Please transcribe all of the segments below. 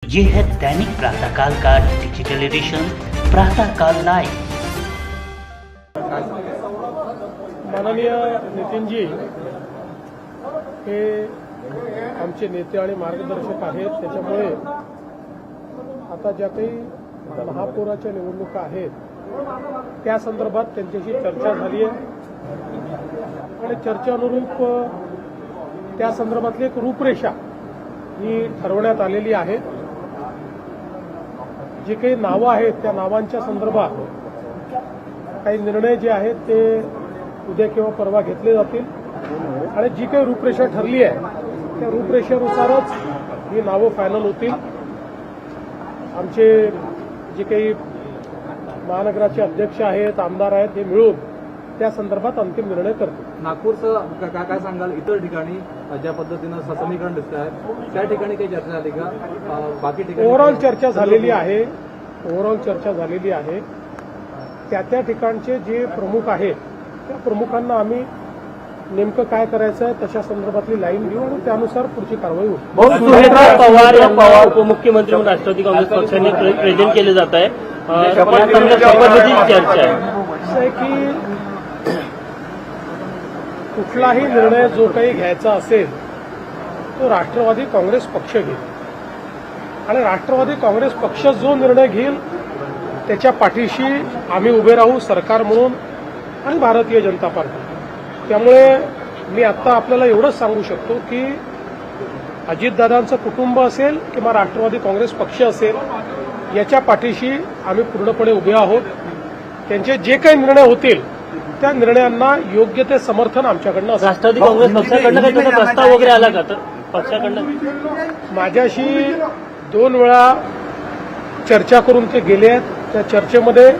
ये है दैनिक प्रातःकाल का डिजिटल एडिशन प्रातःकाल लाइव। माननीय नितीनजी हे आमचे नेते आणि मार्गदर्शक आहेत, त्याच्यामुळे आता ज्या काही महापौराच्या निवडणुका आहेत त्या संदर्भात त्यांच्याशी चर्चा झाली आहे आणि चर्चेनुरूप त्या संदर्भातली एक रूपरेषा ही ठरवण्यात आलेली आहे। जी काही नावं आहेत त्या नावांच्या संदर्भात काही निर्णय जे आहेत ते उद्या किंवा परवा घेतले जातील आणि जी काही रूपरेषा ठरली आहे त्या रूपरेषेनुसारच ही नावं फायनल होतील। आमचे जे काही महानगराचे अध्यक्ष आहेत, आमदार आहेत, हे मिळून त्या संदर्भात अंतिम निर्णय करतील। नागपूरचं काय सांगाल? इतर ठिकाणी ज्या पद्धतीनं समीकरण दिसत आहे त्या ठिकाणी काही चर्चा झाली का? बाकी ठिकाणी ओव्हरऑल चर्चा झालेली आहे। ओव्हरऑल चर्चा झालेली आहे। त्या ठिकाणचे जे प्रमुख आहेत त्या प्रमुखांना आम्ही नेमकं काय करायचं आहे तशा संदर्भातली लाईन घेऊ आणि त्यानुसार पुढची कारवाई होईल। सुनेत्रा पवार यांना उपमुख्यमंत्री म्हणून राष्ट्रवादी काँग्रेस पक्षाने प्रेझेंट केले जात आहे। शपथविधीची चर्चा आहे। असं आहे की कुठलाही निर्णय जो काही घ्यायचा असेल तो राष्ट्रवादी काँग्रेस पक्ष घेईल आणि राष्ट्रवादी काँग्रेस पक्ष जो निर्णय घेईल त्याच्या पाठीशी आम्ही उभे राहू, सरकार म्हणून आणि भारतीय जनता पार्टी। त्यामुळे मी आता आपल्याला एवढंच सांगू शकतो की अजितदादांचं कुटुंब असेल किंवा राष्ट्रवादी काँग्रेस पक्ष असेल याच्या पाठीशी आम्ही पूर्णपणे उभे आहोत। त्यांचे जे काही निर्णय होतील त्या निर्णयांना योग्य ते समर्थन आमच्याकडनं असेल। राष्ट्रवादी काँग्रेस पक्षाकडनं काही तसा प्रस्ताव वगैरे आला का? तर पक्षाकडनं माझ्याशी 2 वेळा चर्चा करून ते गेले आहेत। त्या चर्चेमध्ये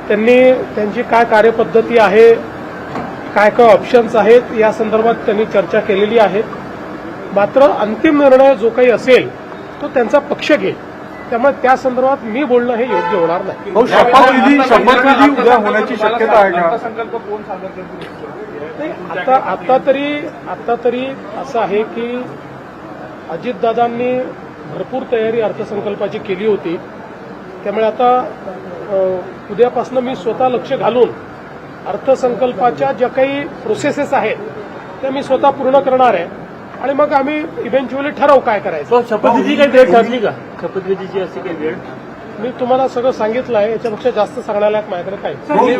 त्यांनी त्यांची काय कार्यपद्धती आहे, काय काय ऑप्शन्स आहेत या संदर्भात त्यांनी चर्चा केलेली आहे। मात्र अंतिम निर्णय जो काही असेल तो त्यांचा पक्ष घेईल, त्यामुळे त्या संदर्भात मी बोलणं हे योग्य होणार नाही। शपथविधी उद्या होण्याची शक्यता आहे का? आता तरी असं आहे की अजितदादांनी भरपूर तयारी अर्थसंकल्पाची केली होती। त्यामुळे आता उद्यापासून मी स्वतः लक्ष घालून अर्थसंकल्पाच्या ज्या काही प्रोसेसेस आहेत त्या मी स्वतः पूर्ण करणार आहे आणि मग आम्ही इव्हेंच्युअली ठरवू काय करायचं। शपथविधीची काही डेट ठरली का? शपथविधीची अशी काही वेळ मी तुम्हाला सगळं सांगितलं आहे, याच्यापेक्षा जास्त सांगण्यालायक माझ्याकडे काही